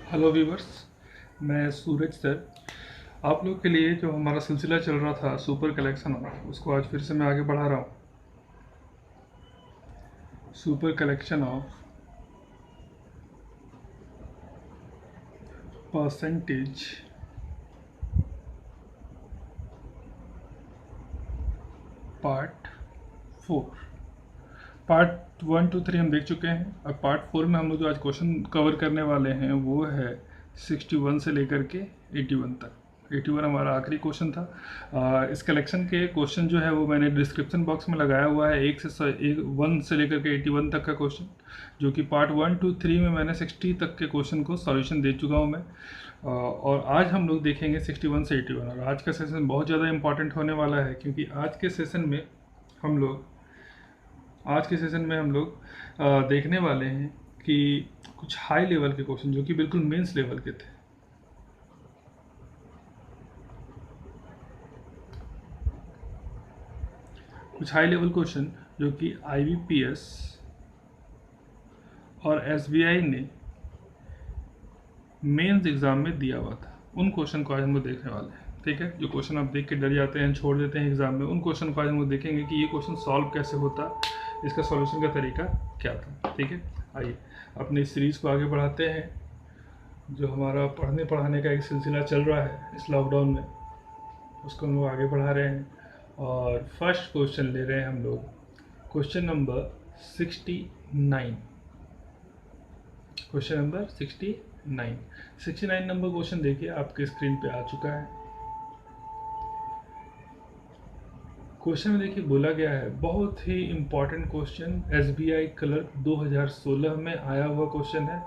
Hello viewers, मैं सूरज sir. आप लोग के लिए जो हमारा सिलसिला चल रहा था सुपर कलेक्शन ऑफ, उसको आज फिर से मैं आगे बढ़ा रहा हूँ। Super collection of percentage part 4। Part 1, 2, 3 हम देख चुके हैं। अब पार्ट 4 में हम लोग जो आज क्वेश्चन कवर करने वाले हैं वो है 61 से लेकर के 81 तक। 81 हमारा आखिरी क्वेश्चन था। इस कलेक्शन के क्वेश्चन जो है वो मैंने डिस्क्रिप्शन बॉक्स में लगाया हुआ है। 1 से लेकर के 81 तक का क्वेश्चन, जो कि पार्ट 1, 2, 3 में मैंने 60 तक के क्वेश्चन को सॉल्यूशन दे चुका हूँ मैं। और आज हम लोग देखेंगे 61 से 81। और आज का सेशन बहुत ज़्यादा इंपॉर्टेंट होने वाला है, क्योंकि आज के सेशन में हम लोग देखने वाले हैं कि कुछ हाई लेवल के क्वेश्चन जो कि बिल्कुल मेंस लेवल के थे। कुछ हाई लेवल क्वेश्चन जो कि आईबीपीएस और एसबीआई ने मेंस एग्जाम में दिया हुआ था, उन क्वेश्चन को आज हम लोग देखने वाले हैं। ठीक है, जो क्वेश्चन आप देख के डर जाते हैं, छोड़ देते हैं एग्जाम में, उन क्वेश्चन को आज हम लोग देखेंगे कि ये क्वेश्चन सॉल्व कैसे होता, इसका सॉल्यूशन का तरीका क्या था। ठीक है, आइए अपनी इस सीरीज को आगे बढ़ाते हैं। जो हमारा पढ़ने पढ़ाने का एक सिलसिला चल रहा है इस लॉकडाउन में, उसको हम लोग आगे बढ़ा रहे हैं। और फर्स्ट क्वेश्चन ले रहे हैं हम लोग, question number 69। Question number 69 number question देखिए, आपके स्क्रीन पे आ चुका है। क्वेश्चन में देखिए बोला गया है, बहुत ही इंपॉर्टेंट क्वेश्चन, एसबीआई क्लर्क 2016 में आया हुआ क्वेश्चन है।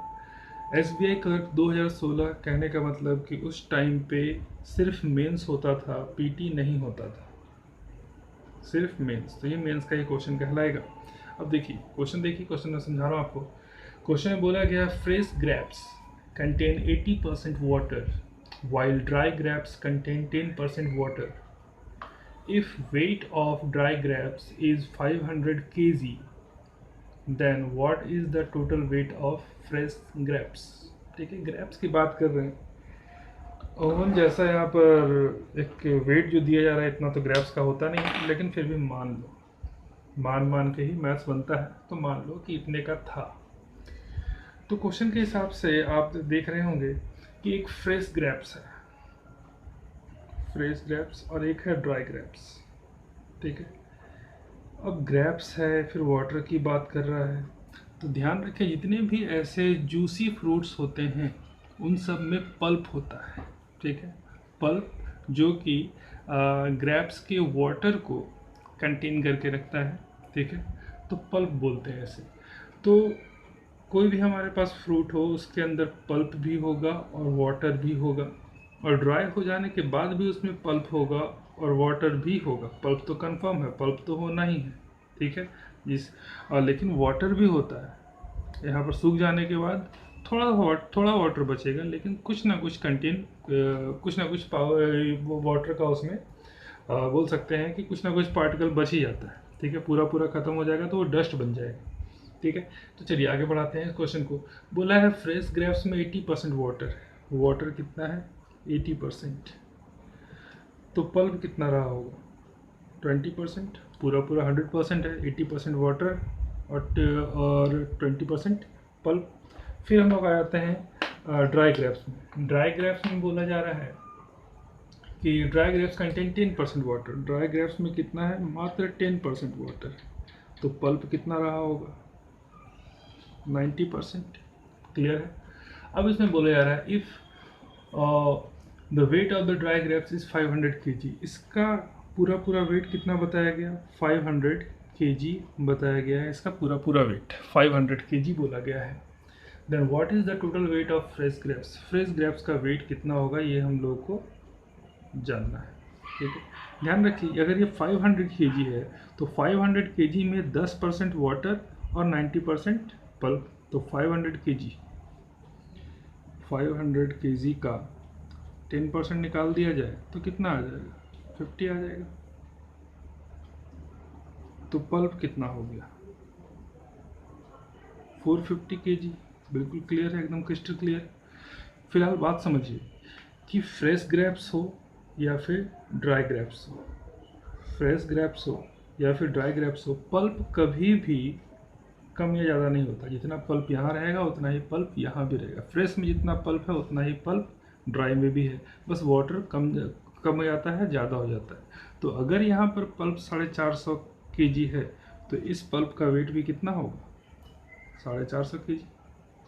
एसबीआई क्लर्क 2016 कहने का मतलब कि उस टाइम पे सिर्फ मेंस होता था, पीटी नहीं होता था, सिर्फ मेंस। तो ये मेंस का ही क्वेश्चन कहलाएगा। अब देखिए क्वेश्चन मैं समझा रहा हूँ आपको। क्वेश्चन में बोला गया, fresh grapes contain 80% water while dry grapes contain 10% water. If weight of dry grapes is 500 kg, then what is the total weight of fresh grapes? ठीक है, ग्रेप्स की बात कर रहे हैं। ओवन जैसा यहाँ पर एक वेट जो दिया जा रहा है, इतना तो ग्रेप्स का होता नहीं, लेकिन फिर भी मान के ही मैथ्स बनता है, तो मान लो कि इतने का था। तो क्वेश्चन के हिसाब से आप देख रहे होंगे कि एक फ्रेश ग्रेप्स है, फ्रेश ग्रेप्स, और एक है ड्राई ग्रेप्स। ठीक है, अब ग्रेप्स है, फिर वाटर की बात कर रहा है, तो ध्यान रखें जितने भी ऐसे जूसी फ्रूट्स होते हैं उन सब में पल्प होता है। ठीक है, पल्प जो कि ग्रेप्स के वाटर को कंटेन करके रखता है। ठीक है, तो पल्प बोलते हैं ऐसे। तो कोई भी हमारे पास फ्रूट हो, उसके अंदर पल्प भी होगा और वाटर भी होगा, और ड्राई हो जाने के बाद भी उसमें पल्प होगा और वाटर भी होगा। पल्प तो कंफर्म है, पल्प तो होना ही है। ठीक है, और लेकिन वाटर भी होता है। यहाँ पर सूख जाने के बाद थोड़ा वाटर बचेगा, लेकिन कुछ ना कुछ कुछ ना कुछ पावर वाटर का उसमें बोल सकते हैं कि कुछ ना कुछ पार्टिकल बच ही जाता है। ठीक है, पूरा खत्म हो जाएगा तो वो डस्ट बन जाएगा। ठीक है, तो चलिए आगे बढ़ाते हैं इस क्वेश्चन को। बोला है फ्रेश ग्रेप्स में 80% वाटर है। वाटर कितना है? 80%। तो पल्प कितना रहा होगा? 20%। पूरा 100% है, 80% वाटर और 20% पल्प। फिर हम लोग आ जाते हैं ड्राई ग्रेप्स में। ड्राई ग्रेप्स में बोला जा रहा है कि dry grapes contain 10% water. Dry grapes में कितना है? मात्र 10% वाटर। तो पल्प कितना रहा होगा? 90%। क्लियर है। अब इसमें बोला जा रहा है, if the weight of the dry grapes is 500 kg। इसका पूरा वेट कितना बताया गया? 500 kg बताया गया है। इसका पूरा वेट 500 kg बोला गया है। Then what is the total weight of fresh grapes? Fresh grapes का वेट कितना होगा, ये हम लोग को जानना है। ठीक है, ध्यान रखिए, अगर ये 500 kg है तो 500 kg में 10% वाटर और 90% पल्प। तो 500 kg का 10% निकाल दिया जाए तो कितना आ जाएगा? 50 आ जाएगा। तो पल्प कितना हो गया? 450 kg। बिल्कुल क्लियर है, एकदम क्रिस्टल क्लियर। फिलहाल बात समझिए कि फ्रेश ग्रेप्स हो या फिर ड्राई ग्रेप्स हो, फ्रेश ग्रेप्स हो या फिर ड्राई ग्रेप्स हो, पल्प कभी भी कम या ज़्यादा नहीं होता। जितना पल्प यहाँ रहेगा उतना ही पल्प यहाँ भी रहेगा। फ्रेश में जितना पल्प है उतना ही पल्प ड्राई में भी है, बस वाटर कम हो जाता है, ज़्यादा हो जाता है। तो अगर यहाँ पर पल्प 450 kg है तो इस पल्प का वेट भी कितना होगा? 450 kg,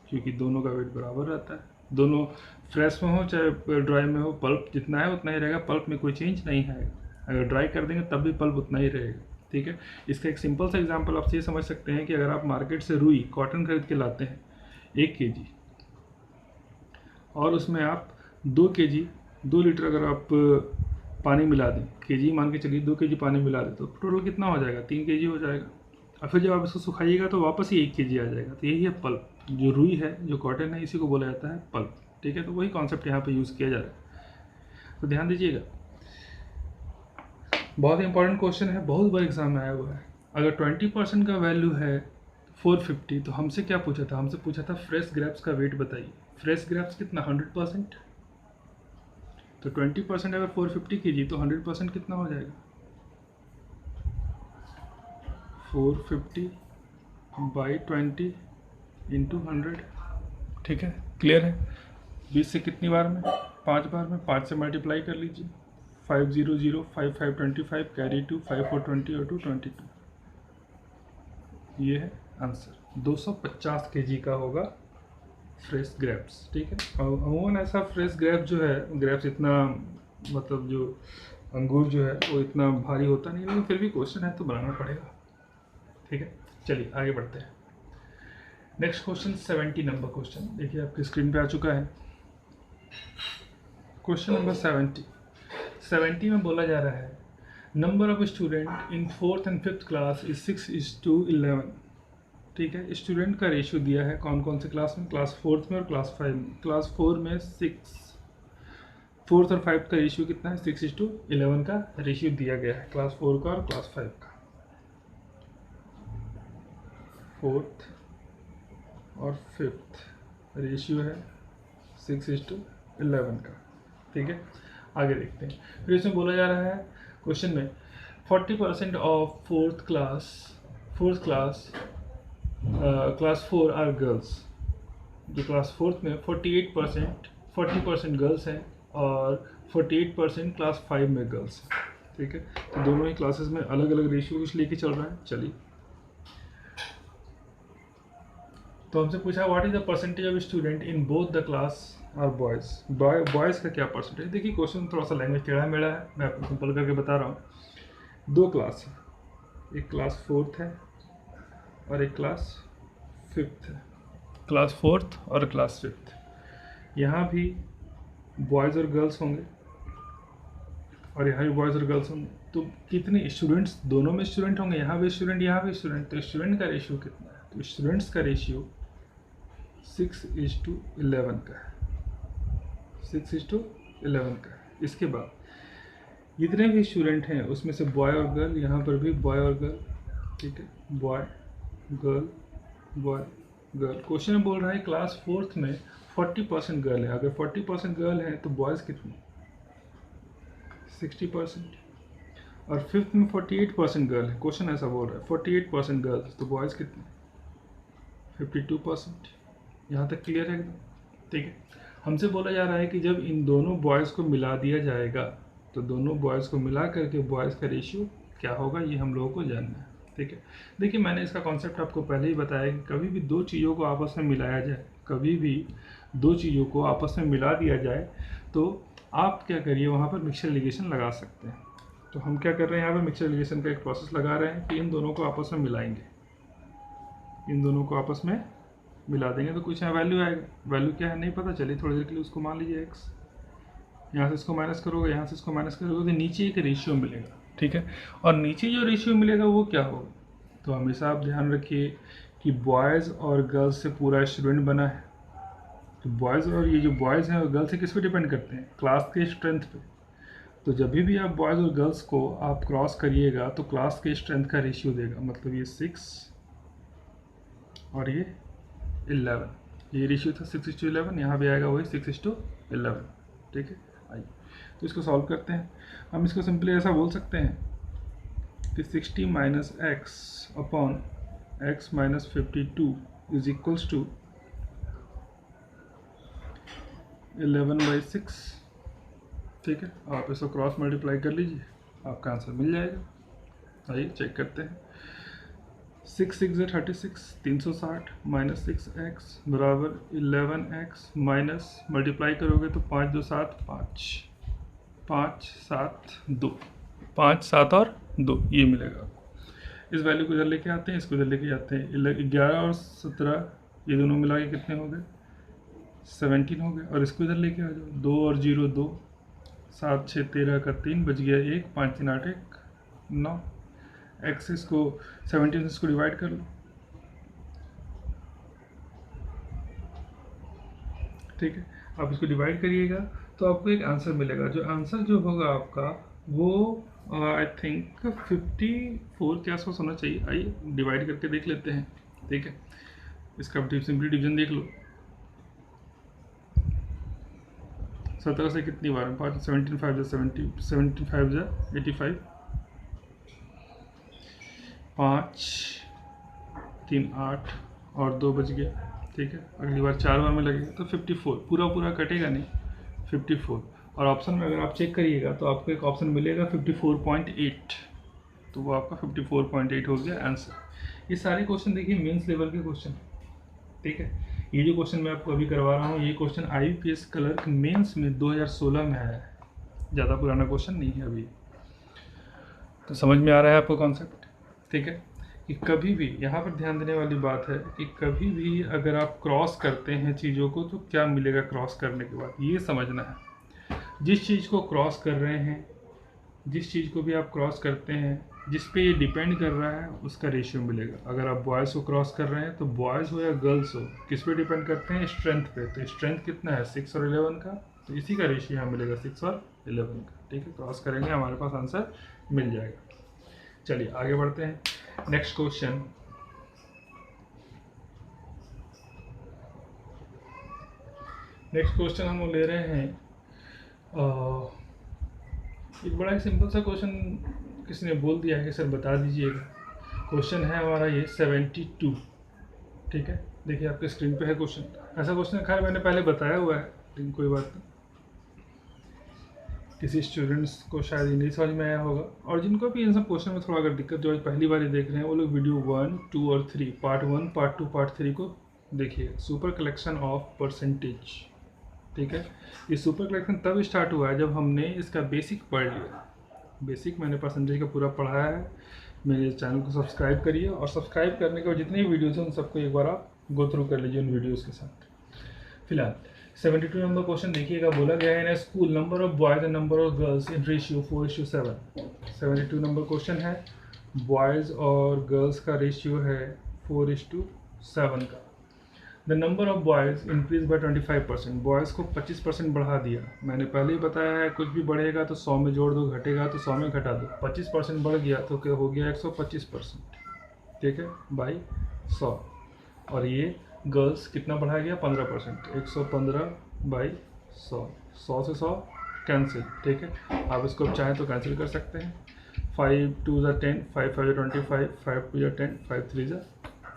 क्योंकि दोनों का वेट बराबर रहता है। दोनों फ्रेश में हो चाहे ड्राई में हो, पल्प जितना है उतना ही रहेगा, पल्प में कोई चेंज नहीं है। अगर ड्राई कर देंगे तब भी पल्प उतना ही रहेगा, ठीक है। इसका एक सिंपल सा एग्जांपल आप ये समझ सकते हैं कि अगर आप मार्केट से रुई कॉटन खरीद के लाते हैं 1 kg और उसमें आप 2 kg 2 लीटर अगर आप पानी मिला दें, केजी मान के चलिए 2 kg पानी मिला दें, तो टोटल कितना हो जाएगा? 3 kg हो जाएगा। और फिर जब आप इसको सुखाइएगा तो वापस ही 1 kg आ जाएगा। तो यही है पल्प। जो रुई है, जो कॉटन है, इसी को बोला जाता है पल्प, ठीक है। तो वही कॉन्सेप्ट यहाँ पे यूज़ किया जा रहा है, तो ध्यान दीजिएगा। बहुत इंपॉर्टेंट क्वेश्चन है, बहुत बार एग्जाम में आया हुआ है। अगर 20% का वैल्यू है 450, तो हमसे क्या पूछा था? हमसे पूछा था फ्रेश ग्रेप्स का वेट बताइए। फ्रेश ग्रेप्स कितना? 100%। तो 20% अगर 450 kg तो 100% कितना हो जाएगा? 450 बाई 20 इंटू 100, ठीक है। क्लियर है? 20 से कितनी बार में? 5 बार में। 5 से मल्टीप्लाई कर लीजिए, 500 5525 कैरी 2 5420 और 222। ये है आंसर। 250 kg का होगा फ्रेश ग्रेप्स, ठीक है। और अमूमन ऐसा फ्रेश ग्रेप्स जो है, ग्रेप्स इतना मतलब जो अंगूर जो है वो इतना भारी होता नहीं, लेकिन फिर भी क्वेश्चन है तो बनाना पड़ेगा, ठीक है। चलिए आगे बढ़ते हैं। नेक्स्ट क्वेश्चन 70 नंबर क्वेश्चन देखिए आपकी स्क्रीन पे आ चुका है। क्वेश्चन नंबर 70 में बोला जा रहा है number of student in 4th and 5th class is 6:11, ठीक है। स्टूडेंट का रेशियो दिया है कौन कौन से क्लास में? क्लास 4th में और क्लास 5 में। क्लास 4 में 6, 4th और 5th का रेशियो कितना है? 6:11 का रेशियो दिया गया है क्लास 4 का और क्लास 5 का। 4th और 5th रेशियो है 6:11 का, ठीक है। आगे देखते हैं। फिर इसमें बोला जा रहा है क्वेश्चन में 40% ऑफ क्लास 4 आर गर्ल्स। जो क्लास 4th में 40% गर्ल्स हैं और 48% क्लास 5 में गर्ल्स हैं, ठीक है। तो दोनों ही क्लासेस में अलग अलग रेशियो कुछ लेके चल रहा है। चलिए, तो हमसे पूछा what is the percentage of student in both the class और बॉयज़। बॉयज़ का क्या परसेंटेज? देखिए क्वेश्चन थोड़ा सा लैंग्वेज टेढ़ा मेढ़ा है, मैं आपको सिंपल करके बता रहा हूँ। 2 क्लास है, एक क्लास 4th है और एक क्लास 5th है। क्लास 4th और क्लास 5th, यहाँ भी बॉयज़ और गर्ल्स होंगे और यहाँ भी बॉयज़ और गर्ल्स होंगे। तो कितने स्टूडेंट्स? दोनों में स्टूडेंट होंगे, यहाँ भी स्टूडेंट यहाँ भी स्टूडेंट। तो स्टूडेंट का रेशियो कितना है? तो स्टूडेंट्स का रेशियो 6:11 का है, 6:11 का है। इसके बाद जितने भी स्टूडेंट हैं उसमें से बॉय और गर्ल, यहाँ पर भी बॉय और गर्ल, ठीक है। Boy girl boy girl. Question में बोल रहा है क्लास 4th में 40% गर्ल है। अगर 40% गर्ल है तो बॉयज़ कितने? 60%। और 5th में 48% गर्ल है। क्वेश्चन ऐसा बोल रहा है 48% गर्ल्स, तो बॉयज़ कितने? 52%। यहाँ तक क्लियर है एकदम, ठीक है। हमसे बोला जा रहा है कि जब इन दोनों बॉयज़ को मिला दिया जाएगा तो दोनों बॉयज़ को मिला करके बॉयज़ का रेशियो क्या होगा, ये हम लोगों को जानना है, ठीक है। देखिए मैंने इसका कॉन्सेप्ट आपको पहले ही बताया कि कभी भी दो चीज़ों को आपस में मिलाया जाए, कभी भी दो चीज़ों को आपस में मिला दिया जाए तो आप क्या करिए, वहाँ पर मिक्सचर लिगेशन लगा सकते हैं। तो हम क्या कर रहे हैं, यहाँ पर मिक्सचर लिगेशन का एक प्रोसेस लगा रहे हैं कि इन दोनों को आपस में मिलाएंगे, इन दोनों को आपस में मिला देंगे तो कुछ यहाँ वैल्यू आएगा। वैल्यू क्या है नहीं पता, चलिए थोड़ी देर के लिए उसको मान लीजिए x। यहाँ से इसको माइनस करोगे, यहाँ से इसको माइनस करोगे तो नीचे एक रेशियो मिलेगा, ठीक है। और नीचे जो रेशियो मिलेगा वो क्या होगा? तो हमेशा आप ध्यान रखिए कि बॉयज़ और गर्ल्स से पूरा स्टूडेंट बना है। तो बॉयज़ और ये जो बॉयज़ हैं और गर्ल्स किस पे डिपेंड करते हैं? क्लास के स्ट्रेंथ पे। तो जब भी आप बॉयज़ और गर्ल्स को आप क्रॉस करिएगा तो क्लास के स्ट्रेंथ का रेशियो देगा। मतलब ये 6 और ये 11, ये रेशियो था 6:11, यहाँ भी आएगा वही 6:11। ठीक है, आइए तो इसको सॉल्व करते हैं। हम इसको सिंपली ऐसा बोल सकते हैं कि 60 minus x upon x minus 52 is equals to 11/6। ठीक है, आप इसको क्रॉस मल्टीप्लाई कर लीजिए, आपका आंसर मिल जाएगा। आइए चेक करते हैं। 6×6 = 36, 360 माइनस 6x बराबर 11x माइनस मल्टीप्लाई करोगे तो 5 2 7 5 5 7 2 5 7 और 2 ये मिलेगा। इस वैल्यू को इधर लेके आते हैं, इसको इधर लेके जाते हैं। 11 और 17 ये दोनों मिला के कितने हो गए? 17 हो गए। और इसको इधर लेके आ जाओ, 2 और 0 2, 7 6 13 का 3 बच गया 1, 5 3 8 1 9। एक्स इसको 17 से इसको डिवाइड कर लो। ठीक है, आप इसको डिवाइड करिएगा तो आपको एक आंसर मिलेगा। जो आंसर जो होगा आपका वो आई थिंक 54 के आसपास होना चाहिए। आइए डिवाइड करके देख लेते हैं। ठीक है, इसका सिंपली डिवीजन देख लो। 17 से कितनी बार? 5 17 5 70 17 5 85, 5 3 8 और 2 बच गया। ठीक है, अगली बार 4 बार में लगेगा तो 54 पूरा कटेगा नहीं, 54। और ऑप्शन में अगर आप चेक करिएगा तो आपको एक ऑप्शन मिलेगा 54.8, तो वो आपका 54.8 हो गया आंसर। ये सारे क्वेश्चन देखिए मेंस लेवल के क्वेश्चन। ठीक है, ये जो क्वेश्चन मैं आपको अभी करवा रहा हूँ ये क्वेश्चन IBPS क्लर्क मेंस में 2016 में आया है, ज़्यादा पुराना क्वेश्चन नहीं है अभी। तो समझ में आ रहा है आपको कॉन्सेप्ट? ठीक है, कि कभी भी यहाँ पर ध्यान देने वाली बात है कि कभी भी अगर आप क्रॉस करते हैं चीज़ों को तो क्या मिलेगा क्रॉस करने के बाद, ये समझना है। जिस चीज़ को क्रॉस कर रहे हैं, जिस चीज़ को भी आप क्रॉस करते हैं, जिस पे ये डिपेंड कर रहा है उसका रेशियो मिलेगा। अगर आप बॉयज़ को क्रॉस कर रहे हैं तो बॉयज़ हो या गर्ल्स हो, किस पे डिपेंड करते हैं? स्ट्रेंथ पे। तो स्ट्रेंथ कितना है? 6 और 11 का, तो इसी का रेशियो यहाँ मिलेगा 6 और 11 का। ठीक है, क्रॉस करेंगे हमारे पास आंसर मिल जाएगा। चलिए आगे बढ़ते हैं। नेक्स्ट क्वेश्चन, हम ले रहे हैं एक बड़ा ही सिंपल सा क्वेश्चन किसी ने बोल दिया है कि सर बता दीजिएगा। क्वेश्चन है हमारा ये 72। ठीक है, देखिए आपके स्क्रीन पे है क्वेश्चन। ऐसा क्वेश्चन खैर मैंने पहले बताया हुआ है, लेकिन कोई बात नहीं, किसी स्टूडेंट्स को शायद ये नहीं समझ में आया होगा। और जिनको भी इन सब क्वेश्चन में थोड़ा अगर दिक्कत, जो आज पहली बार ही देख रहे हैं, वो लोग वीडियो 1 2 और 3 पार्ट 1 पार्ट 2 पार्ट 3 को देखिए। Super collection of percentage. ठीक है, ये सुपर कलेक्शन तब स्टार्ट हुआ है जब हमने इसका बेसिक पढ़ लिया। बेसिक मैंने परसेंटेज का पूरा पढ़ाया है। मेरे चैनल को सब्सक्राइब करिए, और सब्सक्राइब करने के बाद जितनी वीडियोस हैं उन सबको एक बार आप गो थ्रू कर लीजिए उन वीडियोस के साथ। फिलहाल 72 नंबर क्वेश्चन देखिएगा। बोला गया है in school number of boys and number of girls in ratio 4:7। 72 number question है, बॉयज़ और गर्ल्स का रेशियो है 4:7 का। The number of boys increase by 25%। Boys को 25% बढ़ा दिया। मैंने पहले ही बताया है कुछ भी बढ़ेगा तो 100 में जोड़ दो, घटेगा तो 100 में घटा दो। 25% बढ़ गया तो क्या हो गया? 125%। ठीक है, बाई 100। और ये गर्ल्स कितना बढ़ा गया? 15%। 115 बाई 100। 100 से 100 कैंसिल। ठीक है, आप इसको चाहें तो कैंसिल कर सकते हैं। 5 2 10, 5 5 25, 5 2 10, 5 3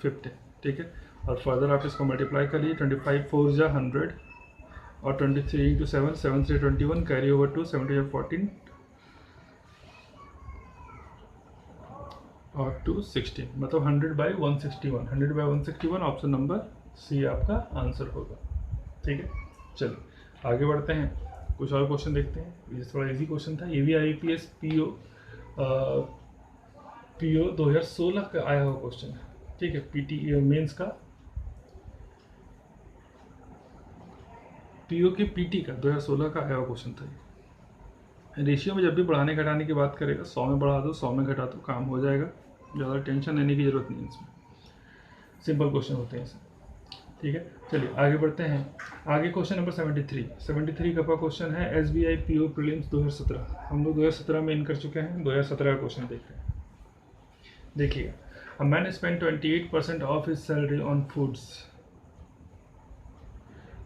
15। ठीक है, और फर्दर आप इसको मल्टीप्लाई करिए। 25 4 100 और 23 × 7 7 3 21, कैरी ओवर टू 70 14 और 260, मतलब 100/161। 100/161 ऑप्शन नंबर सी आपका आंसर होगा। ठीक है, चलिए आगे बढ़ते हैं, कुछ और क्वेश्चन देखते हैं। ये थोड़ा इजी क्वेश्चन था, ये भी IBPS PO 2016 का आया हुआ क्वेश्चन है। ठीक है, PT मेंस का, PO के PT का 2016 का आया हुआ क्वेश्चन था। रेशियो में जब भी बढ़ाने घटाने की बात करेगा, 100 में बढ़ा दो 100 में घटा दो, काम हो जाएगा। ज़्यादा टेंशन लेने की ज़रूरत नहीं है इसमें, सिंपल क्वेश्चन होते हैं इसमें। ठीक है, चलिए आगे बढ़ते हैं। आगे क्वेश्चन नंबर 73 का क्वेश्चन है SBI PO प्रीलिम्स 2017। हम लोग 2017 में इन कर चुके हैं, 2017 का क्वेश्चन देख रहे हैं। देखिएगा, a man spend 28% of his salary on foods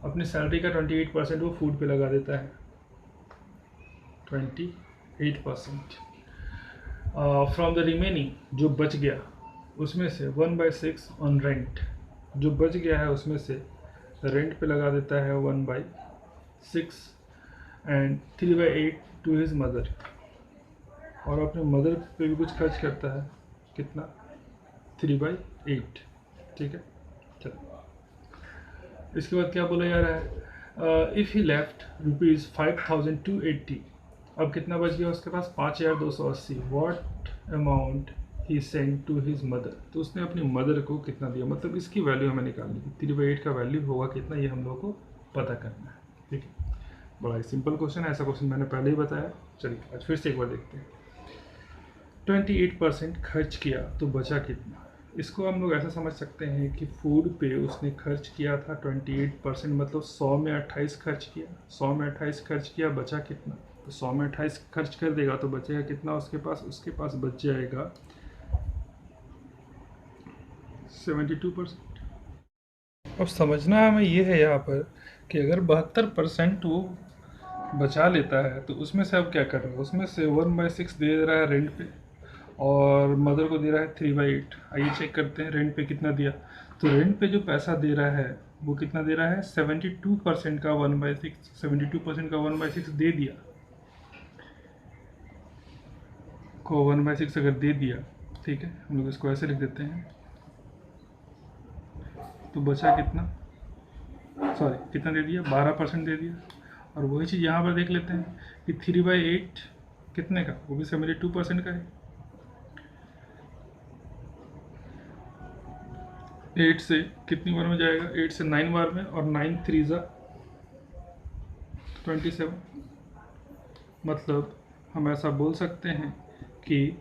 अपनी सैलरी का 28% वो फूड पे लगा देता है, 28%। फ्रॉम द रिमेनिंग, जो बच गया उसमें से 1/6 ऑन रेंट, जो बच गया है उसमें से रेंट पे लगा देता है 1/6, एंड 3/8 टू हिज मदर, और अपने मदर पे भी कुछ खर्च करता है, कितना, 3/8। ठीक है, चलो इसके बाद क्या बोला जा रहा है, इफ़ ही लेफ्ट ₹5,280, अब कितना बच गया उसके पास, 5,280, what amount he send to his mother, तो उसने अपनी मदर को कितना दिया, मतलब इसकी वैल्यू हमें निकालनी है, 3/8 का वैल्यू होगा कितना, ये हम लोग को पता करना है। ठीक है, बड़ा ही सिंपल क्वेश्चन है, ऐसा क्वेश्चन मैंने पहले ही बताया। चलिए आज फिर से एक बार देखते हैं। 28% खर्च किया तो बचा कितना, इसको हम लोग ऐसा समझ सकते हैं कि फूड पे उसने खर्च किया था 28%, मतलब 100 में 28 खर्च किया, 100 में 28 खर्च किया, बचा कितना, तो 100 में 28 खर्च कर देगा तो बचेगा कितना उसके पास बच जाएगा 72%। अब समझना हमें ये है यहाँ पर कि अगर 72% वो बचा लेता है तो उसमें से अब क्या कर रहा है, उसमें से 1/6 दे रहा है रेंट पे, और मदर को दे रहा है 3/8। आइए चेक करते हैं रेंट पे कितना दिया। तो रेंट पे जो पैसा दे रहा है वो कितना दे रहा है, 72% का 1/6, 72% का 1/6 दे दिया, को 1/6 अगर दे दिया, ठीक है, हम लोग इसको ऐसे लिख देते हैं, तो बचा कितना, सॉरी कितना दे दिया, 12% दे दिया। और वही चीज़ यहाँ पर देख लेते हैं कि 3/8 कितने का, वो भी 72% का है। 8 से कितनी बार में जाएगा, 8 से 9 बार में, और 9 3 ज़ा 27, मतलब हम ऐसा बोल सकते हैं कि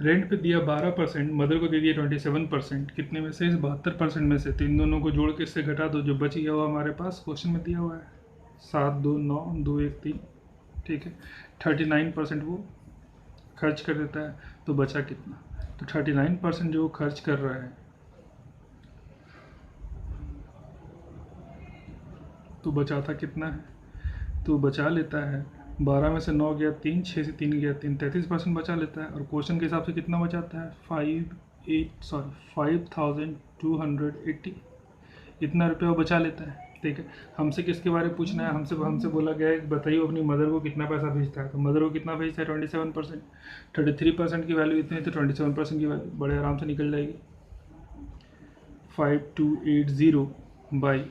रेंट पे दिया 12%, मदर को दे दिया 27%, कितने में से, इस 72% में से, तो इन दोनों को जोड़ के इससे घटा दो, जो बच गया हुआ हमारे पास क्वेश्चन में दिया हुआ है 7 2 9 2 1 3, ठीक है, 39% वो खर्च कर देता है, तो बचा कितना, तो 39% जो वो खर्च कर रहा है तो बचाता कितना है, तो बचा लेता है 12 में से 9 गया 3, 6 से 3 गया 3, 33% बचा लेता है। और क्वेश्चन के हिसाब से कितना बचाता है, 5,280, इतना रुपया वो बचा लेता है। ठीक है, हमसे किसके बारे में पूछना है, हमसे बोला गया है कि बताइए अपनी मदर को कितना पैसा भेजता है, तो मदर को कितना भेजता है 27%, 33% की वैल्यू इतनी, तो 27% की वैल्यू बड़े आराम से निकल जाएगी, 5280 बाई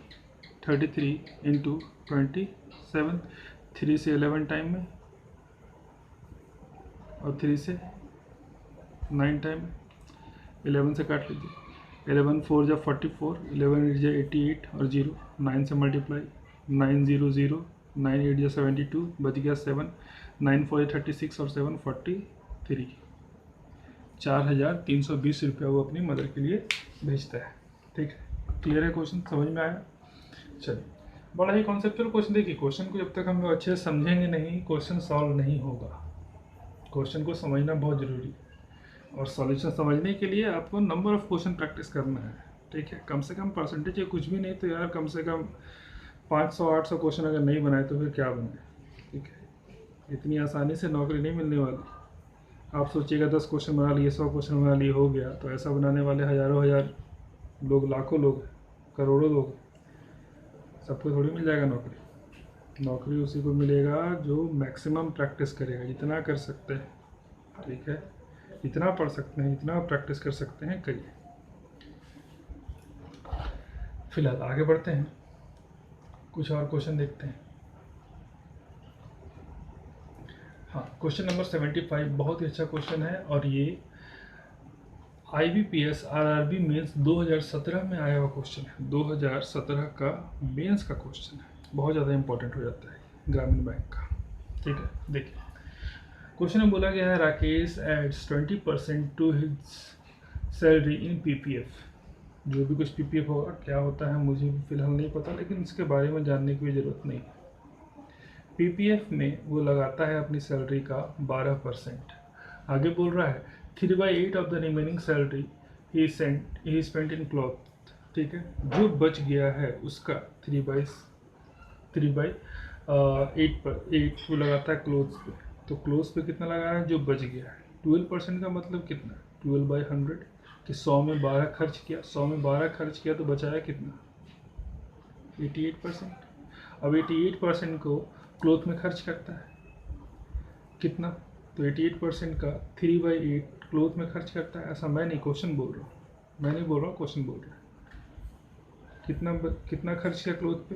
33 इंटू 27, 3 से 11 टाइम में और 3 से 9 टाइम में, 11 से काट लीजिए, 11 4 जा 44, 11 8 जा 88 और 0, 9 से मल्टीप्लाई, 900, 9 8 जा 72, बच गया 7, 9 4 जा 36 और 7 43, 4,320 रुपया वो अपनी मदर के लिए भेजता है। ठीक है, क्लियर है, क्वेश्चन समझ में आया। चलिए, बड़ा ही कॉन्सेप्चुअल क्वेश्चन, देखिए क्वेश्चन को जब तक हम लोग अच्छे से समझेंगे नहीं, क्वेश्चन सॉल्व नहीं होगा। क्वेश्चन को समझना बहुत ज़रूरी है, और सॉल्यूशन समझने के लिए आपको नंबर ऑफ क्वेश्चन प्रैक्टिस करना है। ठीक है, कम से कम परसेंटेज, कुछ भी नहीं तो यार कम से कम 500-800 क्वेश्चन अगर नहीं बनाए तो फिर क्या बने। ठीक है, इतनी आसानी से नौकरी नहीं मिलने वाली। आप सोचिएगा 10 क्वेश्चन बना लिए, 100 क्वेश्चन बना लिए, हो गया, तो ऐसा बनाने वाले हज़ारों हज़ार लोग, लाखों लोग, करोड़ों लोग, सबको थोड़ी मिल जाएगा नौकरी। नौकरी उसी को मिलेगा जो मैक्सिमम प्रैक्टिस करेगा, जितना कर सकते हैं। ठीक है, इतना पढ़ सकते हैं, इतना प्रैक्टिस कर सकते हैं, करिए। फिलहाल आगे बढ़ते हैं, कुछ और क्वेश्चन देखते हैं। हाँ, क्वेश्चन नंबर 75 बहुत ही अच्छा क्वेश्चन है, और ये IBPS RRB मेंस 2017 में आया हुआ क्वेश्चन है। 2017 का मेंस का क्वेश्चन है, बहुत ज़्यादा इंपॉर्टेंट हो जाता है ग्रामीण बैंक का। ठीक है, देखिए क्वेश्चन में बोला गया है Rakesh adds 20% to his salary in PPF। जो भी कुछ PPF होगा, क्या होता है मुझे फिलहाल नहीं पता, लेकिन इसके बारे में जानने की ज़रूरत नहीं है। PPF में वो लगाता है अपनी सैलरी का 12%। आगे बोल रहा है 3/8 of the remaining salary he spent in cloth. ठीक है। जो बच गया है उसका 3/8 पर 8 को लगाता है क्लोथ पे, तो क्लोथ पे कितना लगा रहा है जो बच गया है। 12% का मतलब कितना, 12/100 कि 100 में 12 खर्च किया, 100 में 12 खर्च किया तो बचाया कितना, 88%। अब 88% को क्लोथ में खर्च करता है कितना, तो 88% का 3/8 क्लोथ में खर्च करता है। ऐसा मैं नहीं, क्वेश्चन बोल रहा हूँ, मैं नहीं बोल रहा हूँ, क्वेश्चन बोल रहा है। कितना खर्च किया क्लोथ पे,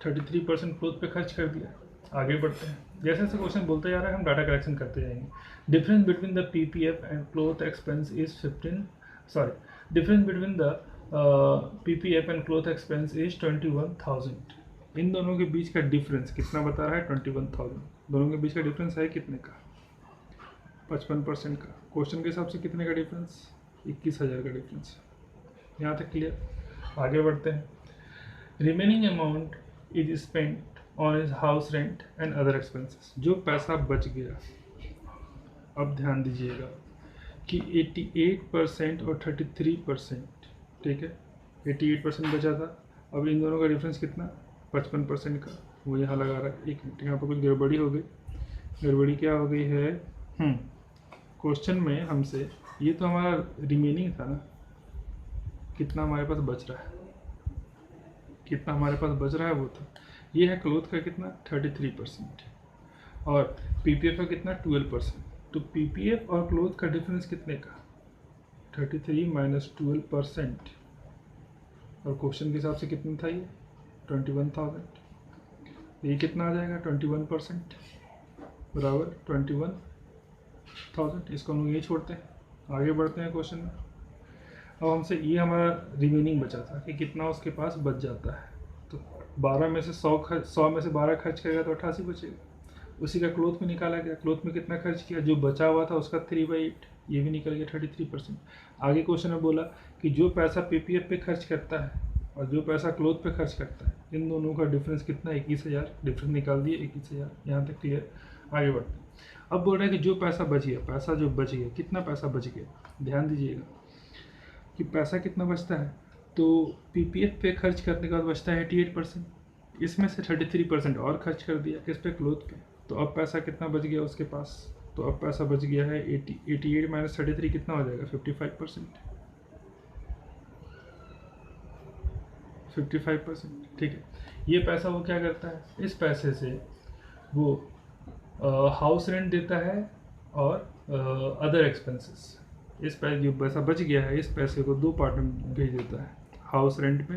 33% क्लोथ पे खर्च कर दिया। आगे बढ़ते हैं, जैसे जैसे क्वेश्चन बोलते जा रहा है हम डाटा कलेक्शन करते जाएंगे। Difference between the PPF and cloth expense is 15, sorry, difference between the PPF and cloth expense is 21,000। इन दोनों के बीच का डिफरेंस कितना बता रहा है, 21,000। दोनों के बीच का डिफरेंस है कितने का, 55% का। क्वेश्चन के हिसाब से कितने का डिफरेंस, 21,000 का डिफरेंस। यहाँ तक क्लियर। आगे बढ़ते हैं। Remaining amount is spent on his house rent and other expenses. जो पैसा बच गया, अब ध्यान दीजिएगा कि 88% और 33%, ठीक है, 88% बचा था। अब इन दोनों का डिफरेंस कितना, 55% का, वो यहाँ लगा रहा है। एक मिनट, यहाँ पर कुछ गड़बड़ी हो गई। गड़बड़ी क्या हो गई है, क्वेश्चन में हमसे, ये तो हमारा रिमेनिंग था ना, कितना हमारे पास बच रहा है, कितना हमारे पास बच रहा है वो था। ये है क्लोथ का कितना, 33%, और पीपीएफ का कितना, 12%। तो पीपीएफ और क्लोथ का डिफरेंस कितने का, 33 माइनस 12%, और क्वेश्चन के हिसाब से कितना था ये, 21,000। ये कितना आ जाएगा, 21% बराबर 21,000। इसको हम लोग ये छोड़ते हैं, आगे बढ़ते हैं क्वेश्चन में। अब हमसे ये हमारा रिमेनिंग बचा था कि कितना उसके पास बच जाता है। तो 12 में से 100 में से 12 खर्च करेगा तो 88 बचेगा। उसी का क्लोथ में निकाला गया, क्लोथ में कितना खर्च किया, जो बचा हुआ था उसका 3/8, ये भी निकल गया 33%। आगे क्वेश्चन में बोला कि जो पैसा पीपीएफ पे खर्च करता है और जो पैसा क्लोथ पे खर्च करता है, इन दोनों का डिफरेंस कितना, 21,000। डिफरेंस निकाल दिए 21,000। यहाँ तक क्लियर। आगे बढ़ते हैं। अब बोल रहा है कि जो पैसा बच गया, पैसा जो बच गया, कितना पैसा बच गया, ध्यान दीजिएगा कि पैसा कितना बचता है। तो पीपीएफ पे खर्च करने के बाद बचता है 88%, इसमें से 33% और खर्च कर दिया किस पे, क्लोथ पे। तो अब पैसा कितना बच गया उसके पास, तो अब पैसा बच गया है 88 माइनस 33 कितना हो जाएगा, 55%। 55%, ठीक है। ये पैसा वो क्या करता है, इस पैसे से वो हाउस रेंट देता है और अदर एक्सपेंसेस। इस पैसे जो पैसा बच गया है, इस पैसे को 2 पार्ट में भेज देता है, हाउस रेंट पे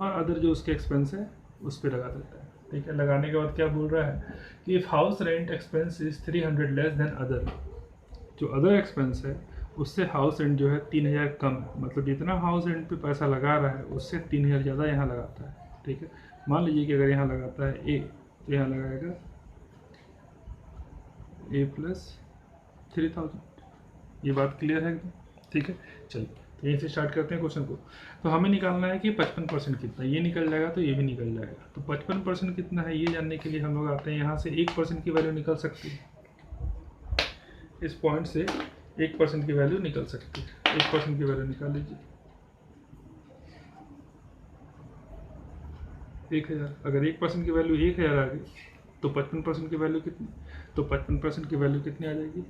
और अदर जो उसके एक्सपेंस है उस पर लगा देता है। ठीक है, लगाने के बाद क्या बोल रहा है कि if house rent expense is 300 less than other, जो अदर एक्सपेंस है उससे हाउस रेंट जो है 3,000 कम है। मतलब जितना हाउस रेंट पे पैसा लगा रहा है उससे 3,000 ज़्यादा यहाँ लगाता है। ठीक है, मान लीजिए कि अगर यहाँ लगाता है ए, तो यहाँ लगाएगा ए प्लस 3,000। ये बात क्लियर है एकदम, ठीक है। चलिए, तो यहीं से स्टार्ट करते हैं क्वेश्चन को। तो हमें निकालना है कि 55% कितना, ये निकल जाएगा तो ये भी निकल जाएगा। तो 55% कितना है ये जानने के लिए हम लोग आते हैं यहाँ से 1% की वैल्यू निकल सकती है। इस पॉइंट से 1% की वैल्यू निकल सकती है। 1% की वैल्यू निकाल लीजिए, 1,000। अगर 1% की वैल्यू 1,000 आ गई तो 55% की वैल्यू कितनी, तो 55% की वैल्यू कितनी आ जाएगी,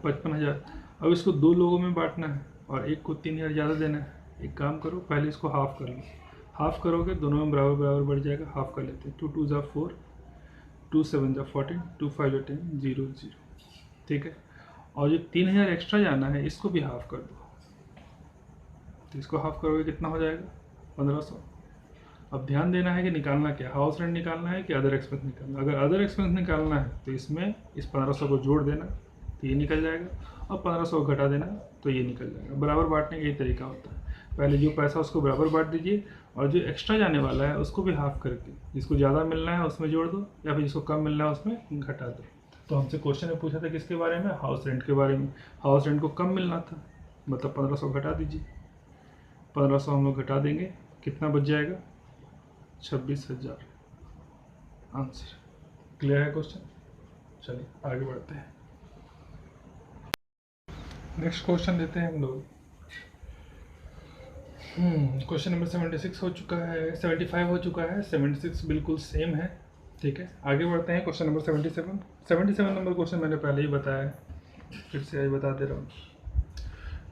55,000। अब इसको 2 लोगों में बांटना है और एक को 3,000 ज़्यादा देना है। एक काम करो, पहले इसको हाफ कर लो। हाफ करोगे दोनों में बराबर बराबर बढ़ जाएगा। हाफ कर लेते हैं, 2 2 ज़ा 4, 2 7 ज़ा 14, 2 5 ज़ा 10, 0 0। ठीक है, और जो 3,000 एक्स्ट्रा जाना है इसको भी हाफ कर दो। तो इसको हाफ करोगे कितना हो जाएगा, 1,500। अब ध्यान देना है कि निकालना क्या, हाउस रेंट निकालना है कि अदर एक्सपेंस निकालना। अगर अदर एक्सपेंस निकालना है तो इसमें इस 1,500 को जोड़ देना तो ये निकल जाएगा, और 1,500 को घटा देना तो ये निकल जाएगा। बराबर बांटने का यही तरीका होता है। पहले जो पैसा उसको बराबर बांट दीजिए, और जो एक्स्ट्रा जाने वाला है उसको भी हाफ करके, जिसको ज़्यादा मिलना है उसमें जोड़ दो, या फिर जिसको कम मिलना है उसमें घटा दो। तो हमसे क्वेश्चन में पूछा था किसके बारे में, हाउस रेंट के बारे में। हाउस रेंट को कम मिलना था, मतलब 1,500 घटा दीजिए। 1,500 हम लोग घटा देंगे, कितना बच जाएगा, 26,000। आंसर क्लियर है क्वेश्चन। चलिए आगे बढ़ते हैं। नेक्स्ट क्वेश्चन देते हैं हम लोग। क्वेश्चन नंबर 76 हो चुका है, 75 हो चुका है, 76 बिल्कुल सेम है। ठीक है, आगे बढ़ते हैं। Question number 77। 77 नंबर क्वेश्चन मैंने पहले ही बताया है, फिर से आज बता दे रहा हूँ,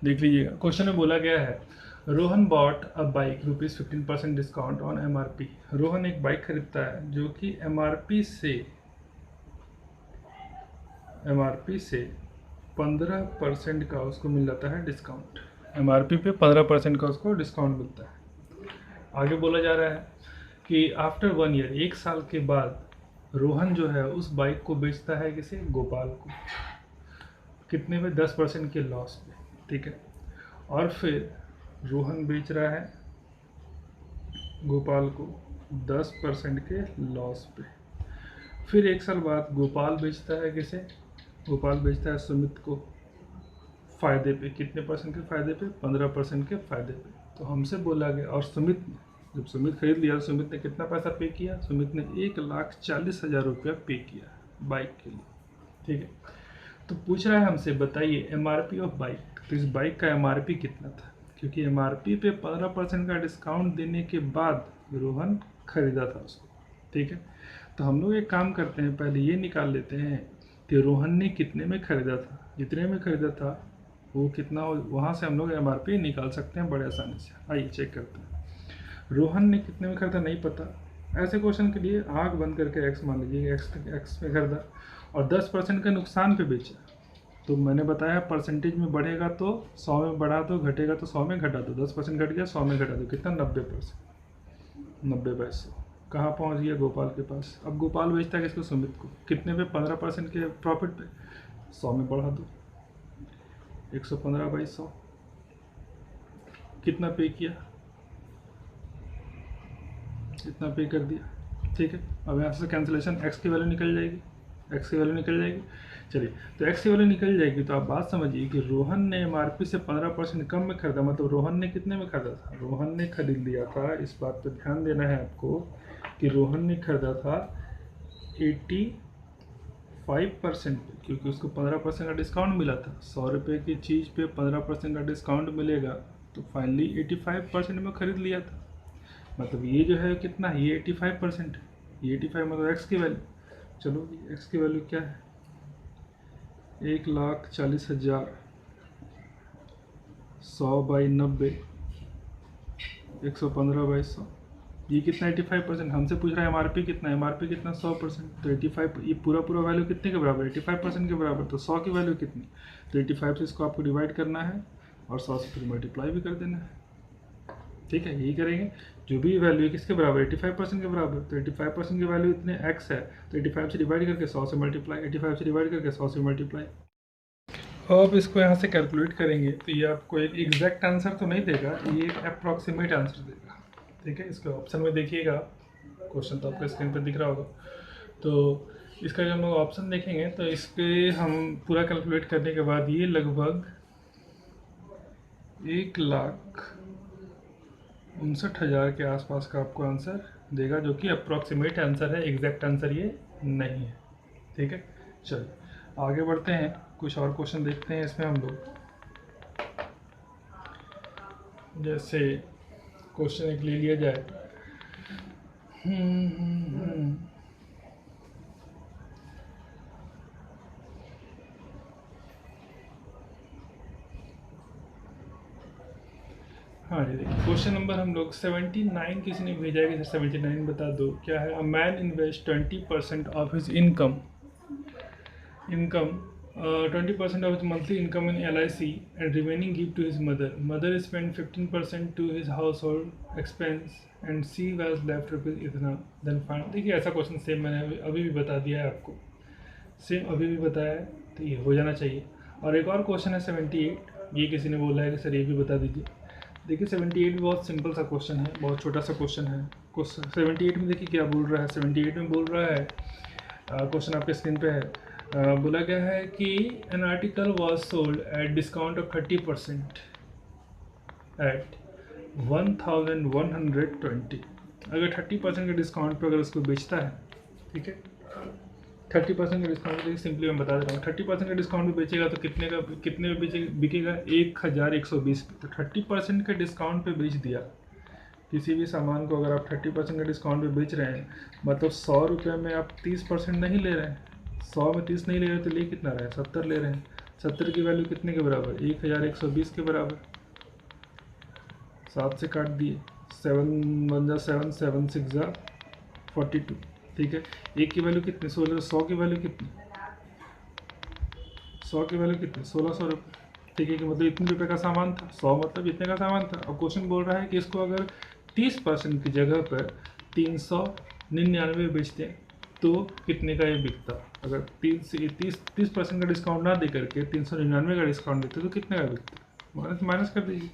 देख लीजिएगा। क्वेश्चन में बोला गया है, Rohan bought a bike ₹15% discount on MRP। Rohan एक बाइक खरीदता है जो कि MRP से 15% का उसको मिल जाता है डिस्काउंट। MRP पे 15% का उसको डिस्काउंट मिलता है। आगे बोला जा रहा है कि आफ्टर 1 ईयर, 1 साल के बाद रोहन जो है उस बाइक को बेचता है किसे, गोपाल को। कितने पे, 10% के लॉस पे। ठीक है, और फिर रोहन बेच रहा है गोपाल को 10% के लॉस पे। फिर 1 साल बाद गोपाल बेचता है किसे, गोपाल बेचता है सुमित को फ़ायदे पे। कितने परसेंट के फ़ायदे पे, 15% के फ़ायदे पे। तो हमसे बोला गया, और सुमित ने, जब सुमित खरीद लिया, सुमित ने कितना पैसा पे किया, सुमित ने 1,40,000 रुपया पे किया बाइक के लिए। ठीक है, तो पूछ रहा है हमसे, बताइए MRP ऑफ बाइक। तो इस बाइक का MRP कितना था, क्योंकि MRP पे 15% का डिस्काउंट देने के बाद रोहन खरीदा था उसको। ठीक है, तो हम लोग एक काम करते हैं, पहले ये निकाल लेते हैं कि रोहन ने कितने में खरीदा था। जितने में खरीदा था वो कितना, वहाँ से हम लोग MRP निकाल सकते हैं बड़े आसानी से। आइए चेक करते हैं। रोहन ने कितने में खरीदा नहीं पता, ऐसे क्वेश्चन के लिए आंख बंद करके एक्स मान लीजिए, एक्स में खरीदा और 10% के नुकसान पे बेचा। तो मैंने बताया परसेंटेज में बढ़ेगा तो 100 में बढ़ा दो, घटेगा तो 100 में घटा दो। 10% घट गया, 100 में घटा दो, कितना, 90%। 90 पैसे कहाँ पहुँच गया, गोपाल के पास। अब गोपाल बेचता है किसको, सुमित को। कितने पे, 15% के प्रॉफिट पे। 100 में बढ़ा दो, 115/100। कितना पे किया, इतना पे कर दिया। ठीक है, अब यहाँ से कैंसिलेशन, एक्स की वैल्यू निकल जाएगी, एक्स की वैल्यू निकल जाएगी। चलिए, तो एक्स की वैल्यू निकल जाएगी तो आप बात समझिए कि रोहन ने MRP से 15% कम में खरीदा, मतलब रोहन ने कितने में खरीदा था, रोहन ने खरीद लिया था, इस बात पर ध्यान देना है आपको कि रोहन ने खरीदा था 85% पे, क्योंकि उसको 15% का डिस्काउंट मिला था। 100 रुपये की चीज़ पे 15% का डिस्काउंट मिलेगा, तो फाइनली 85% में खरीद लिया था। मतलब ये जो है कितना है, ये 85% है। ये 85 मतलब एक्स की वैल्यू। चलो, एक्स की वैल्यू क्या है, 1,40,000, 100/90, 115/100। ये कितना, 85%। हमसे पूछ रहा है MRP कितना, MRP कितना, 100%। तो 85, ये पूरा पूरा वैल्यू कितने के बराबर, 85% के बराबर। तो 100 की वैल्यू कितनी, तो 85 से इसको आपको डिवाइड करना है और 100 से फिर मल्टीप्लाई भी कर देना है। ठीक है, यही करेंगे। जो भी वैल्यू है किसके बराबर, 85% के बराबर। तो 85% की वैल्यू इतने एक्स है, तो 85 से डिवाइड करके 100 से मल्टीप्लाई, 85 से डिवाइड करके 100 से मल्टीप्लाई। अब इसको यहाँ से कैलकुलेट करेंगे तो ये आपको एक एग्जैक्ट आंसर तो नहीं देगा, ये एक अप्रॉक्सीमेट आंसर देगा। ठीक है, इसके ऑप्शन में देखिएगा, क्वेश्चन तो आपको स्क्रीन पर दिख रहा होगा। तो इसका जब हम लोग ऑप्शन देखेंगे तो इसके हम पूरा कैलकुलेट करने के बाद ये लगभग 1,59,000 के आसपास का आपको आंसर देगा, जो कि अप्रॉक्सीमेट आंसर है, एग्जैक्ट आंसर ये नहीं है। ठीक है, चलिए आगे बढ़ते हैं, कुछ और क्वेश्चन देखते हैं इसमें हम लोग। जैसे क्वेश्चन एक ले लिया जाए, हाँ जी, देखिए क्वेश्चन नंबर हम लोग 79 किसी ने भेजा है कि सर 79 बता दो क्या है। A man invest 20% of his income 20% of his monthly income in LIC and remaining give to his mother. Mother spent 15% to his household expense and she was left rupees इतना। Then find, देखिए ऐसा question same मैंने अभी भी बता दिया है आपको, सेम अभी भी बताया है, तो ये हो जाना चाहिए। और एक और क्वेश्चन है 78, ये किसी ने बोला है कि सर ये भी बता दीजिए। देखिए 78 भी बहुत सिंपल सा क्वेश्चन है, बहुत छोटा सा क्वेश्चन है। क्वेश्चन 78 में देखिए क्या बोल रहा है, 78 में बोल रहा है, क्वेश्चन आपके स्क्रीन पे है, बोला गया है कि an article was sold at discount of 30% at 1120। अगर 30% के डिस्काउंट पर अगर उसको बेचता है, ठीक है, 30% का डिस्काउंट, देखिए सिंपली मैं बता दे रहा हूँ, 30% का डिस्काउंट में बेचेगा तो कितने में बिकेगा 1120। तो 30% के डिस्काउंट पे बेच दिया किसी भी सामान को। अगर आप 30% का डिस्काउंट पे बेच रहे हैं, मतलब 100 रुपये में आप 30% नहीं ले रहे हैं, 100 में 30 नहीं ले रहे तो ले कितना रहे हैं, 70 ले रहे हैं। 70 की वैल्यू कितने के बराबर, 1120 के बराबर। 7 से काट दिए, 7 1 जा 7, 7 6 जा 42, ठीक है। एक की वैल्यू कितनी, 16। 100 की वैल्यू कितनी, 100 की वैल्यू कितनी, 1600 रुपये, ठीक है। कि मतलब इतने रुपये का सामान था, 100 मतलब इतने का सामान था। अब क्वेश्चन बोल रहा है कि इसको अगर 30% की जगह पर 399 बेचते हैं तो कितने का ये बिकता। अगर 30% का डिस्काउंट ना दे करके 399 का डिस्काउंट देते तो कितने का बिकता, माइनस कर दीजिए,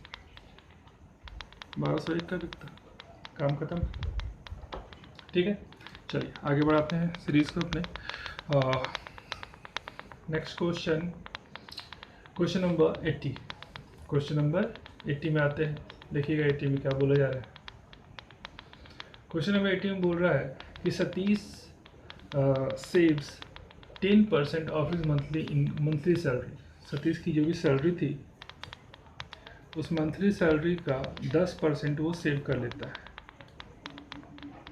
1201 का बिकता। काम खत्म, ठीक है। चलिए आगे बढ़ाते हैं सीरीज को अपने। Next question, question number 80। Question number 80 में आते हैं। देखिएगा 80 में क्या बोला जा रहा है। क्वेश्चन नंबर 80 में बोल रहा है कि Satish saves 10% of his monthly salary. Satish की जो भी सैलरी थी उस मंथली सैलरी का 10% वो सेव कर लेता है।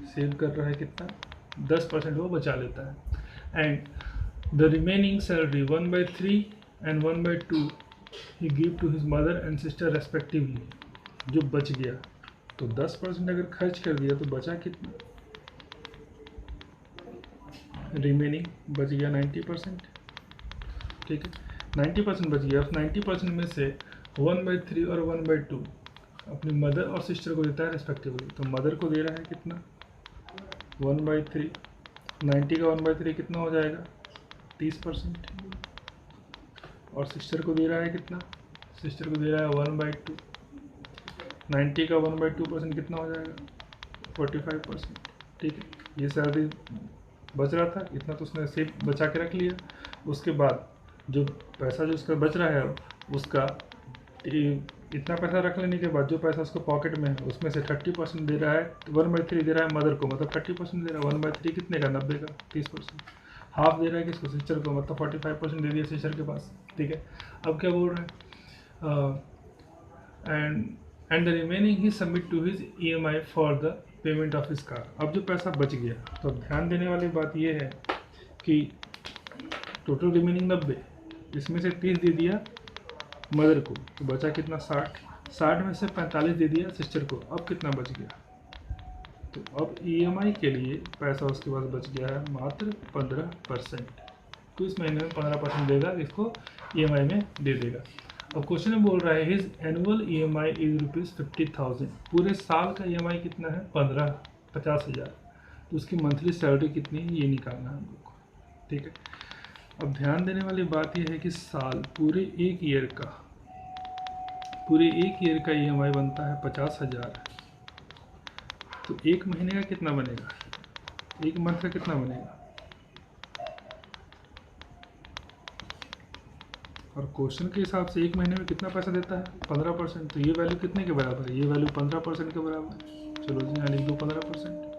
सेव कर रहा है कितना, 10% वो बचा लेता है। And the remaining salary 1/3 and 1/2 he give to his mother and sister respectively. जो बच गया, तो 10% अगर खर्च कर दिया तो बचा कितना, रिमेनिंग बच गया 90%, ठीक है। 90% बच गया। 90% में से 1/3 और 1/2 अपनी मदर और सिस्टर को देता है रेस्पेक्टिवली। तो मदर को दे रहा है कितना, 1/3। 90 का 1/3 कितना हो जाएगा, 30%। और सिस्टर को दे रहा है कितना, सिस्टर को दे रहा है 1/2। 90 का 1/2% कितना हो जाएगा, 45%, ठीक है। ये सैलरी बच रहा था, इतना तो उसने सेव बचा के रख लिया। उसके बाद जो पैसा जो उसका बच रहा है उसका इतना पैसा रख लेने के बाद जो पैसा उसको पॉकेट में है उसमें से 30% दे रहा है, 1/3 दे रहा है मदर को, मतलब 30% दे रहा है। 1/3 कितने का, 90 का, 30%। हाफ दे रहा है किसको, सिस्टर को, मतलब 45% दे दिया सिस्टर के पास, ठीक है। अब क्या बोल रहे हैं, and the remaining he submit to his EMI for the payment of his car. अब जो पैसा बच गया, तो ध्यान देने वाली बात यह है कि टोटल रिमेनिंग 90, इसमें से 30 दे दिया मदर को, तो बचा कितना, 60। 60 में से 45 दे दिया सिस्टर को, अब कितना बच गया। तो अब EMI के लिए पैसा उसके पास बच गया है मात्र 15%। तो इस महीने में 15% देगा, इसको EMI में दे देगा। अब क्वेश्चन में बोल रहा है हिज एनुअल EMI इज ₹50,000। पूरे साल का EMI कितना है, 50,000। तो उसकी मंथली सैलरी कितनी है ये निकालना है हम लोग को, ठीक है। अब ध्यान देने वाली बात यह है कि साल पूरे एक ईयर का EMI बनता है 50,000। तो एक महीने का कितना बनेगा, एक मंथ का कितना बनेगा। और क्वेश्चन के हिसाब से एक महीने में कितना पैसा देता है, 15%। तो ये वैल्यू कितने के बराबर है, ये वैल्यू 15% के बराबर है। चलो जी यहाँ लिख दो 15%।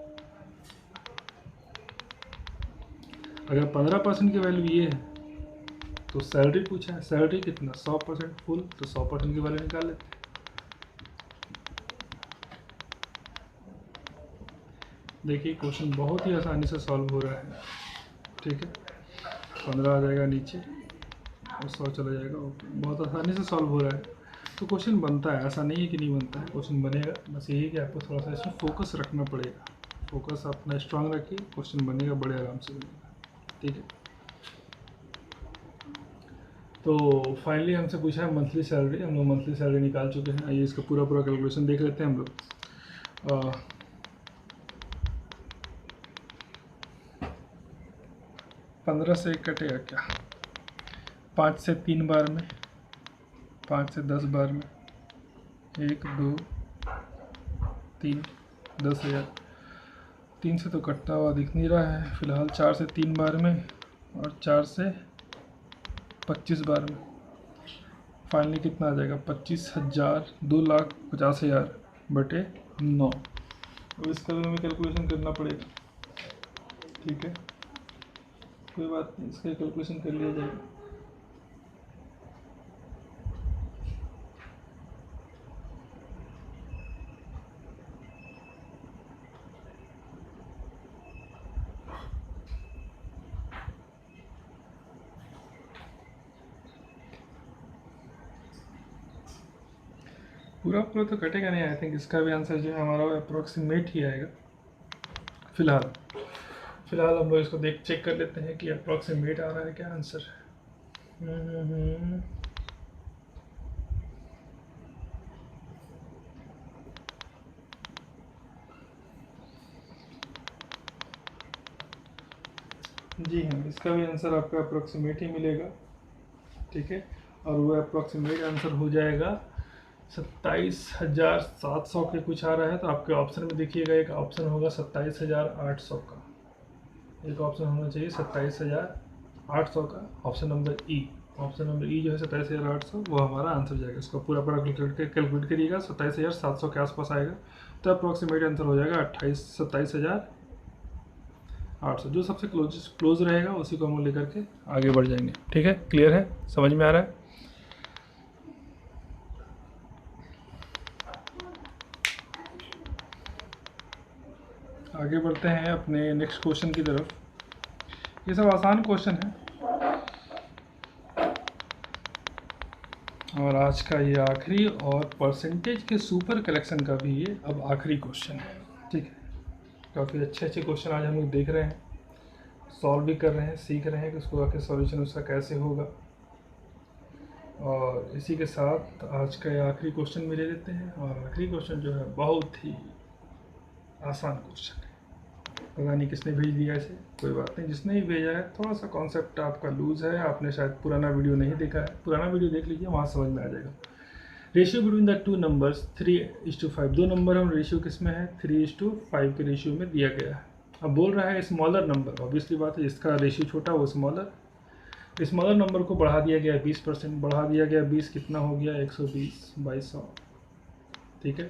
अगर 15% की वैल्यू ये है तो सैलरी पूछा है, सैलरी कितना, 100% फुल, तो 100% की वैल्यू निकाल लेते हैं। देखिए क्वेश्चन बहुत ही आसानी से सॉल्व हो रहा है, ठीक है। 15 आ जाएगा नीचे और 100 चला जाएगा, बहुत आसानी से सॉल्व हो रहा है। तो क्वेश्चन बनता है, ऐसा नहीं है कि नहीं बनता है, क्वेश्चन बनेगा। बस यही कि आपको थोड़ा सा इसमें फोकस रखना पड़ेगा। फोकस अपना स्ट्रांग रखिए, क्वेश्चन बनेगा, बड़े आराम से बनेगा, ठीक है। तो फाइनली हमसे पूछा है मंथली सैलरी, हम लोग मंथली सैलरी निकाल चुके हैं। आइए इसका पूरा कैलकुलेशन देख लेते हैं हम लोग। 15 से कटेगा क्या, 5 से 3 बार में, 5 से 10 बार में, 1 2 3, 10,000। 3 से तो कटता हुआ दिख नहीं रहा है फिलहाल। 4 से 3 बार में और 4 से 25 बार में, फाइनली कितना आ जाएगा, 25,000, 2,50,000 बटे 9। अब इसका भी हमें कैलकुलेशन करना पड़ेगा, ठीक है। कोई बात नहीं, इसका कैलकुलेशन कर लिया जाएगा। पूरा पूरा तो कटेगा नहीं, आई थिंक इसका भी आंसर जो है हमारा अप्रोक्सीमेट ही आएगा। फिलहाल हम लोग इसको चेक कर लेते हैं कि अप्रोक्सीमेट आ रहा है क्या आंसर। जी हाँ, इसका भी आंसर आपका अप्रोक्सीमेट ही मिलेगा, ठीक है। और वो अप्रोक्सीमेट आंसर हो जाएगा 27,700 के कुछ आ रहा है। तो आपके ऑप्शन में देखिएगा एक ऑप्शन होगा 27,800 का, एक ऑप्शन होना चाहिए 27,800 का, ऑप्शन नंबर ई। ऑप्शन नंबर ई जो है 27,800, वो हमारा आंसर जाएगा। इसको पूरा पूरा कैलकुलेट करिएगा, 27,700 के आसपास आएगा। तो अप्रोक्सीमेट आंसर हो जाएगा 27,800। जो सबसे क्लोज रहेगा उसी को हम लेकर के आगे बढ़ जाएंगे, ठीक है। क्लियर है, समझ में आ रहा है? आगे बढ़ते हैं अपने नेक्स्ट क्वेश्चन की तरफ। ये सब आसान क्वेश्चन है और आज का ये आखिरी और परसेंटेज के सुपर कलेक्शन का भी ये अब आखिरी क्वेश्चन है, ठीक है। काफ़ी अच्छे अच्छे क्वेश्चन आज हम लोग देख रहे हैं, सॉल्व भी कर रहे हैं, सीख रहे हैं कि उसको आखिर सॉल्यूशन उसका कैसे होगा। और इसी के साथ आज का ये आखिरी क्वेश्चन भी ले लेते हैं। और आखिरी क्वेश्चन जो है बहुत ही आसान क्वेश्चन है, पता नहीं किसने भेज दिया इसे, कोई बात नहीं, जिसने ही भेजा है थोड़ा सा कॉन्सेप्ट आपका लूज़ है, आपने शायद पुराना वीडियो नहीं देखा है। पुराना वीडियो देख लीजिए, वहाँ समझ में आ जाएगा। Ratio between the two numbers 3:5। दो नंबर हम रेशियो किस में है, 3:5 के रेशियो में दिया गया है। अब बोल रहा है स्मॉलर नंबर, ऑब्वियसली बात है जिसका रेशियो छोटा वो स्मॉलर नंबर को बढ़ा दिया गया 20%, बढ़ा दिया गया 20, कितना हो गया 120, 2200, ठीक है।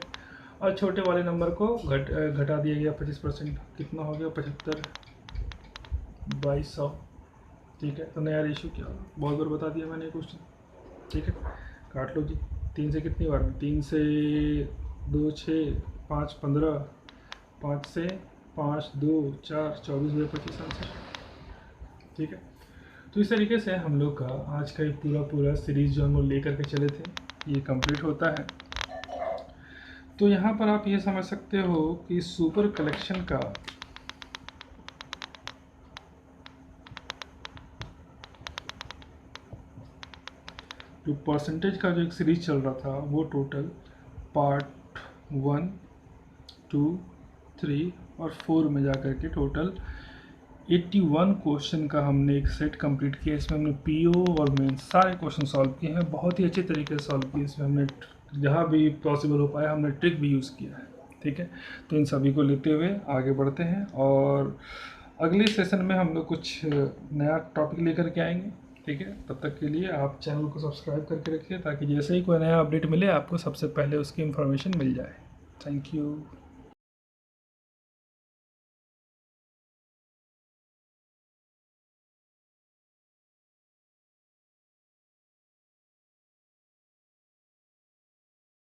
और छोटे वाले नंबर को घटा दिया गया 25%, कितना हो गया 75, 2200, ठीक है। तो नया रेशियो क्या होगा, बहुत बार बता दिया मैंने क्वेश्चन, ठीक है। काट लो जी, 3 से कितनी बार, 3 से 2 6, 5 15, 5 से 5 2 4, 24 2 25 आंसर, ठीक है। तो इस तरीके से हम लोग का आज का ये पूरा सीरीज़ जो हम लोग लेकर के चले थे ये कंप्लीट होता है। तो यहाँ पर आप ये समझ सकते हो कि सुपर कलेक्शन का जो परसेंटेज का जो एक सीरीज चल रहा था वो टोटल पार्ट 1, 2, 3 और 4 में जा कर के टोटल 81 क्वेश्चन का हमने एक सेट कंप्लीट किया। इसमें हमने पीओ और मेन सारे क्वेश्चन सॉल्व किए हैं, बहुत ही अच्छे तरीके से सॉल्व किए। इसमें हमने जहाँ भी पॉसिबल हो पाया हमने ट्रिक भी यूज़ किया है, ठीक है। तो इन सभी को लेते हुए आगे बढ़ते हैं और अगले सेशन में हम लोग कुछ नया टॉपिक लेकर के आएंगे, ठीक है। तब तक के लिए आप चैनल को सब्सक्राइब करके रखिए ताकि जैसे ही कोई नया अपडेट मिले आपको सबसे पहले उसकी इन्फॉर्मेशन मिल जाए। Thank you.